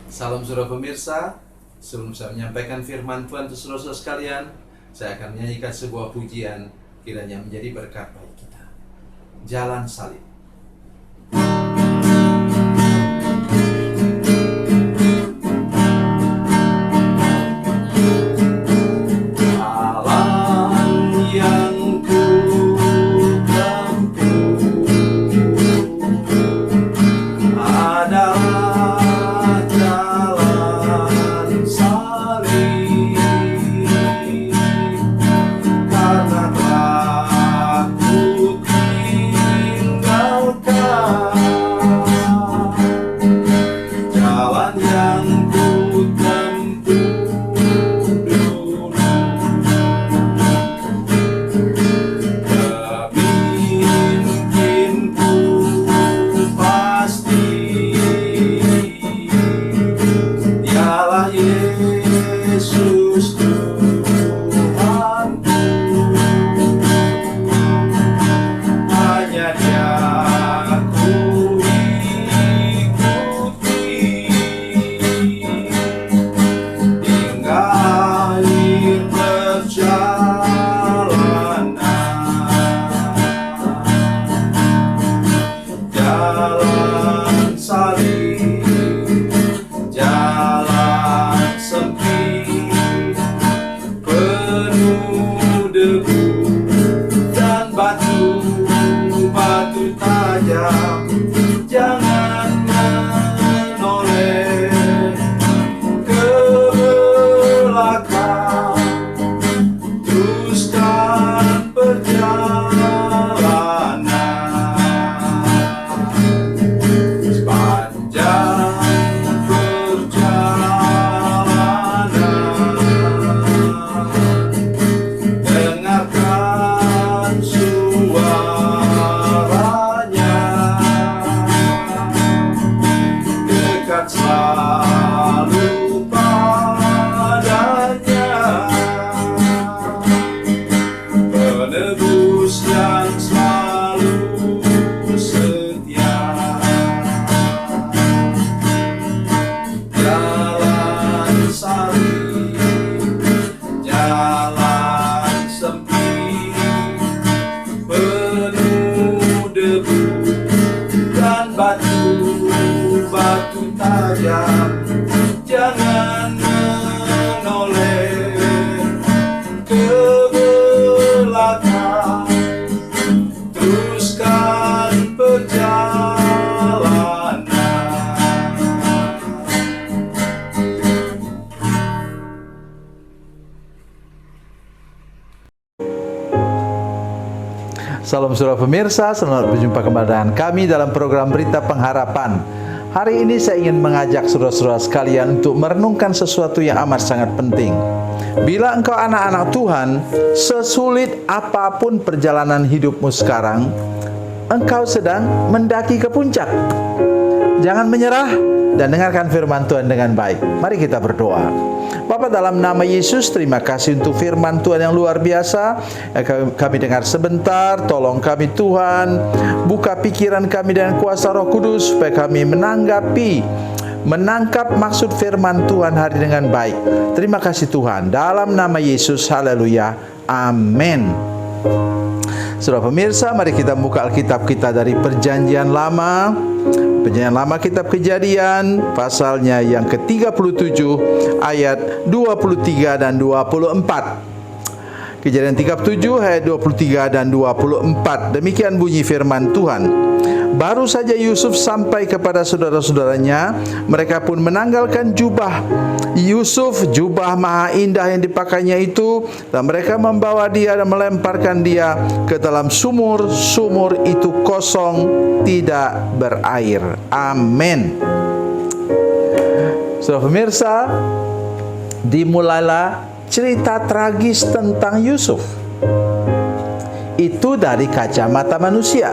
Salam saudara pemirsa, sebelum saya menyampaikan firman Tuhan untuk saudara-saudara sekalian, saya akan menyanyikan sebuah pujian kiranya menjadi berkat bagi kita. Jalan Salib. Salam saudara pemirsa, selamat berjumpa kembali dengan kami dalam program Berita Pengharapan. Hari ini saya ingin mengajak saudara-saudara sekalian untuk merenungkan sesuatu yang amat sangat penting. Bila engkau anak-anak Tuhan, sesulit apapun perjalanan hidupmu sekarang, engkau sedang mendaki ke puncak. Jangan menyerah dan dengarkan firman Tuhan dengan baik. Mari kita berdoa. Bapa, dalam nama Yesus, terima kasih untuk firman Tuhan yang luar biasa. Kami dengar sebentar, tolong kami Tuhan, buka pikiran kami dengan kuasa Roh Kudus, supaya kami menangkap maksud firman Tuhan hari dengan baik. Terima kasih Tuhan, dalam nama Yesus, haleluya, amin. Saudara pemirsa, mari kita buka Alkitab kita dari Perjanjian Lama. Perjanjian Lama kitab Kejadian, pasalnya yang ke-37 ayat 23 dan 24. Kejadian 37 ayat 23 dan 24. Demikian bunyi firman Tuhan. Baru saja Yusuf sampai kepada saudara-saudaranya, mereka pun menanggalkan jubah Yusuf, jubah maha indah yang dipakainya itu, dan mereka membawa dia dan melemparkan dia ke dalam sumur. Sumur itu kosong, tidak berair. Amin. Saudara pemirsa, dimulailah cerita tragis tentang Yusuf. Itu dari kacamata manusia.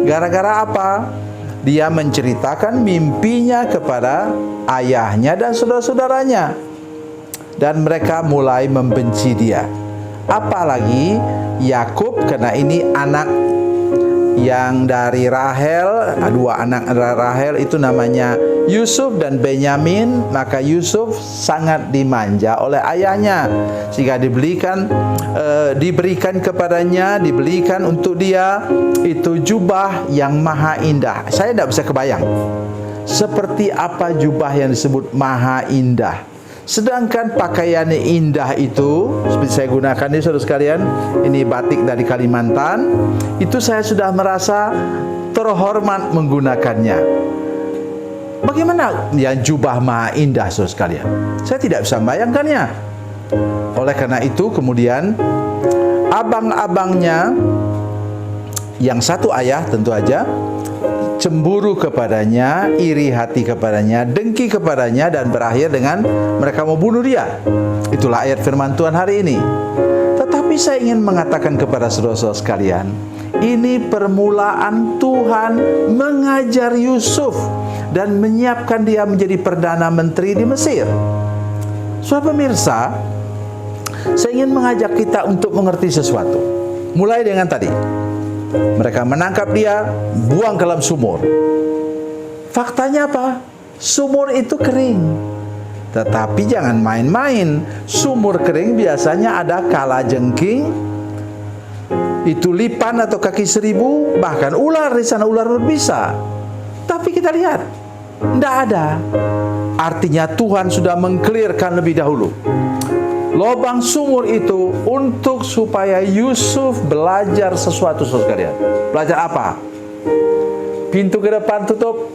Gara-gara apa? Dia menceritakan mimpinya kepada ayahnya dan saudara-saudaranya, dan mereka mulai membenci dia. Apalagi Yakub, karena ini anak yang dari Rahel, dua anak Rahel itu namanya Yusuf dan Benyamin. Maka Yusuf sangat dimanja oleh ayahnya, sehingga diberikan kepadanya, dibelikan untuk dia itu jubah yang maha indah. Saya tidak bisa kebayang seperti apa jubah yang disebut maha indah. Sedangkan pakaiannya indah itu, seperti saya gunakan ini saudara sekalian, ini batik dari Kalimantan, itu saya sudah merasa terhormat menggunakannya. Bagaimana yang jubah maha indah saudara sekalian? Saya tidak bisa membayangkannya. Oleh karena itu kemudian abang-abangnya yang satu ayah tentu aja cemburu kepadanya, iri hati kepadanya, dengki kepadanya, dan berakhir dengan mereka mau bunuh dia. Itulah ayat firman Tuhan hari ini. Tetapi saya ingin mengatakan kepada saudara-saudara sekalian, ini permulaan Tuhan mengajar Yusuf dan menyiapkan dia menjadi Perdana Menteri di Mesir. Saudara pemirsa, saya ingin mengajak kita untuk mengerti sesuatu. Mulai dengan tadi, mereka menangkap dia, buang ke dalam sumur. Faktanya apa? Sumur itu kering. Tetapi jangan main-main. Sumur kering biasanya ada kalajengking, itu lipan atau kaki seribu, bahkan ular di sana, ular berbisa. Tapi kita lihat, tidak ada. Artinya Tuhan sudah mengkelirkan lebih dahulu lubang sumur itu untuk supaya Yusuf belajar sesuatu, saudara sekalian. Belajar apa? Pintu ke depan tutup,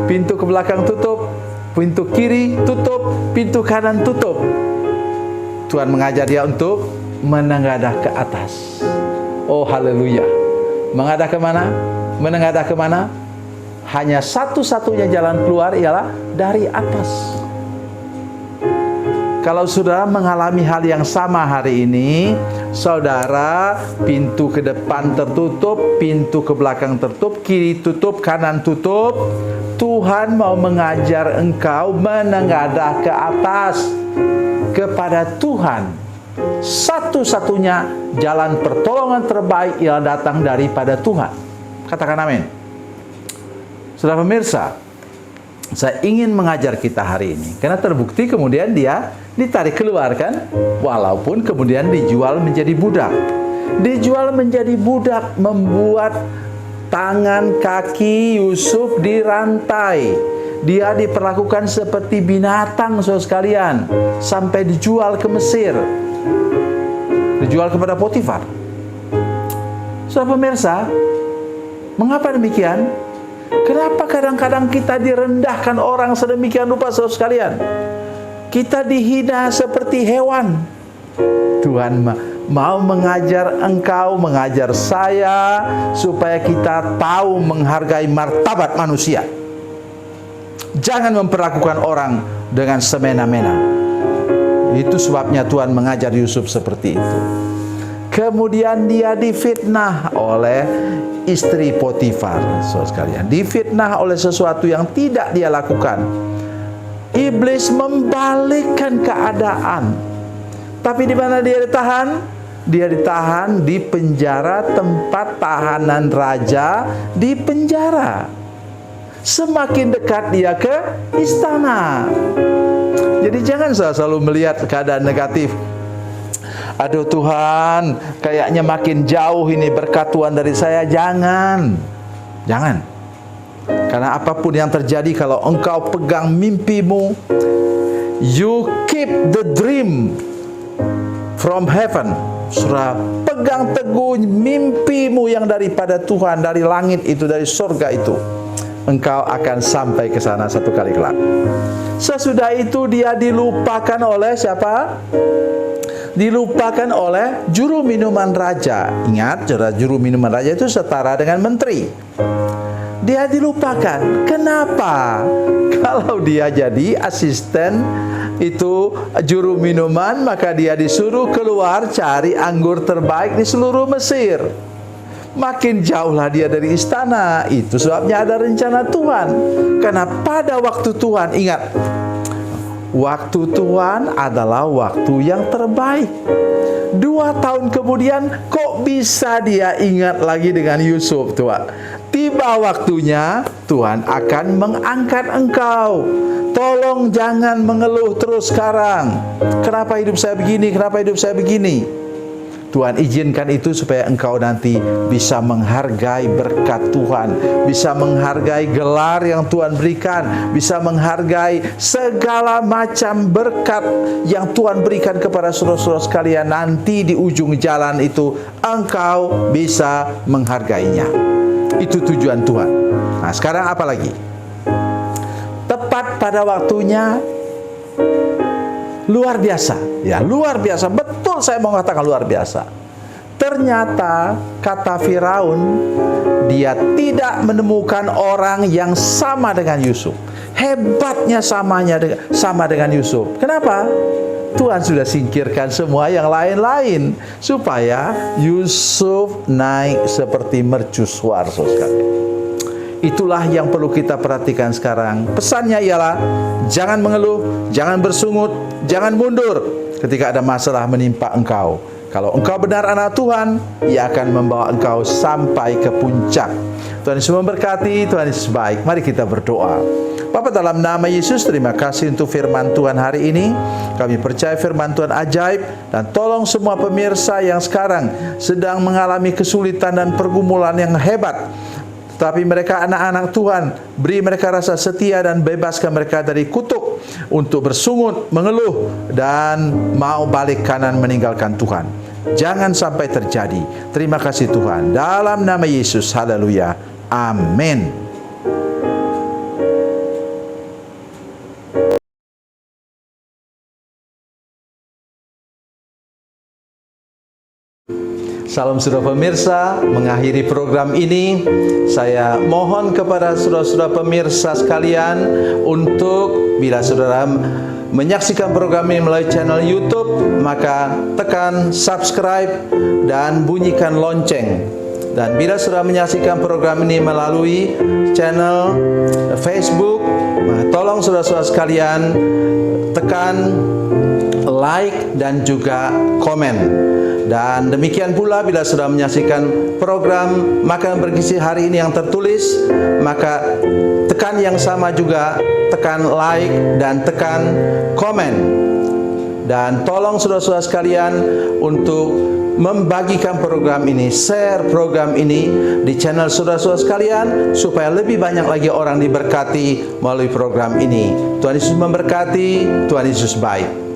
pintu ke belakang tutup, pintu kiri tutup, pintu kanan tutup. Tuhan mengajar dia untuk menengadah ke atas. Oh haleluya. Mengadah ke mana? Menengadah ke mana? Hanya satu-satunya jalan keluar ialah dari atas. Kalau saudara mengalami hal yang sama hari ini, saudara, pintu ke depan tertutup, pintu ke belakang tertutup, kiri tutup, kanan tutup, Tuhan mau mengajar engkau menengadah ke atas kepada Tuhan. Satu-satunya jalan pertolongan terbaik ialah datang daripada Tuhan. Katakan amin. Saudara pemirsa, saya ingin mengajar kita hari ini, karena terbukti kemudian dia ditarik keluar kan, walaupun kemudian dijual menjadi budak. Dijual menjadi budak, membuat tangan kaki Yusuf dirantai. Dia diperlakukan seperti binatang, saudara sekalian, sampai dijual ke Mesir, dijual kepada Potifar. Saudara pemirsa, mengapa demikian? Kenapa kadang-kadang kita direndahkan orang sedemikian rupa, saudara sekalian? Kita dihina seperti hewan. Tuhan mau mengajar engkau, mengajar saya, supaya kita tahu menghargai martabat manusia. Jangan memperlakukan orang dengan semena-mena. Itu sebabnya Tuhan mengajar Yusuf seperti itu. Kemudian dia difitnah oleh istri Potifar, saudara sekalian. Difitnah oleh sesuatu yang tidak dia lakukan. Iblis membalikkan keadaan. Tapi di mana dia ditahan? Dia ditahan di penjara, tempat tahanan raja di penjara. Semakin dekat dia ke istana. Jadi jangan selalu melihat keadaan negatif. Aduh Tuhan, kayaknya makin jauh ini berkat Tuhan dari saya. Jangan. Karena apapun yang terjadi, kalau engkau pegang mimpimu, you keep the dream from heaven. Surah, pegang teguh mimpimu yang daripada Tuhan, dari langit itu, dari surga itu. Engkau akan sampai ke sana satu kali kelak. Sesudah itu dia dilupakan oleh siapa? Dilupakan oleh juru minuman raja. Ingat, juru minuman raja itu setara dengan menteri. Dia dilupakan. Kenapa? Kalau dia jadi asisten itu juru minuman, maka dia disuruh keluar cari anggur terbaik di seluruh Mesir. Makin jauhlah dia dari istana. Itu sebabnya ada rencana Tuhan. Karena pada waktu Tuhan, ingat, waktu Tuhan adalah waktu yang terbaik. 2 tahun kemudian kok bisa dia ingat lagi dengan Yusuf, Tuhan? Tiba waktunya Tuhan akan mengangkat engkau. Tolong jangan mengeluh terus sekarang. Kenapa hidup saya begini? Kenapa hidup saya begini? Tuhan izinkan itu supaya engkau nanti bisa menghargai berkat Tuhan, bisa menghargai gelar yang Tuhan berikan, bisa menghargai segala macam berkat yang Tuhan berikan kepada saudara-saudara sekalian. Nanti di ujung jalan itu engkau bisa menghargainya. Itu tujuan Tuhan. Nah, sekarang apa lagi? Tepat pada waktunya, luar biasa, ya, luar biasa. Betul, saya mau katakan luar biasa. Ternyata kata Firaun, dia tidak menemukan orang yang sama dengan Yusuf. Hebatnya sama dengan Yusuf. Kenapa? Tuhan sudah singkirkan semua yang lain-lain supaya Yusuf naik seperti mercusuar, saudara. Itulah yang perlu kita perhatikan sekarang. Pesannya ialah jangan mengeluh, jangan bersungut, jangan mundur ketika ada masalah menimpa engkau. Kalau engkau benar anak Tuhan, Ia akan membawa engkau sampai ke puncak. Tuhan Yesus memberkati, Tuhan Yesus baik. Mari kita berdoa. Bapa, dalam nama Yesus, terima kasih untuk firman Tuhan hari ini. Kami percaya firman Tuhan ajaib, dan tolong semua pemirsa yang sekarang sedang mengalami kesulitan dan pergumulan yang hebat, tapi mereka anak-anak Tuhan, beri mereka rasa setia dan bebaskan mereka dari kutuk untuk bersungut, mengeluh, dan mau balik kanan meninggalkan Tuhan. Jangan sampai terjadi. Terima kasih Tuhan. Dalam nama Yesus, haleluya. Amin. Salam saudara pemirsa, mengakhiri program ini saya mohon kepada saudara-saudara pemirsa sekalian untuk bila saudara menyaksikan program ini melalui channel YouTube, maka tekan subscribe dan bunyikan lonceng. Dan bila saudara menyaksikan program ini melalui channel Facebook, tolong saudara-saudara sekalian tekan like dan juga komen. Dan demikian pula bila sudah menyaksikan program Makan Bergizi hari ini yang tertulis, maka tekan yang sama juga, tekan like dan tekan komen. Dan tolong saudara-saudara sekalian untuk membagikan program ini, share program ini di channel saudara-saudara sekalian, supaya lebih banyak lagi orang diberkati melalui program ini. Tuhan Yesus memberkati, Tuhan Yesus baik.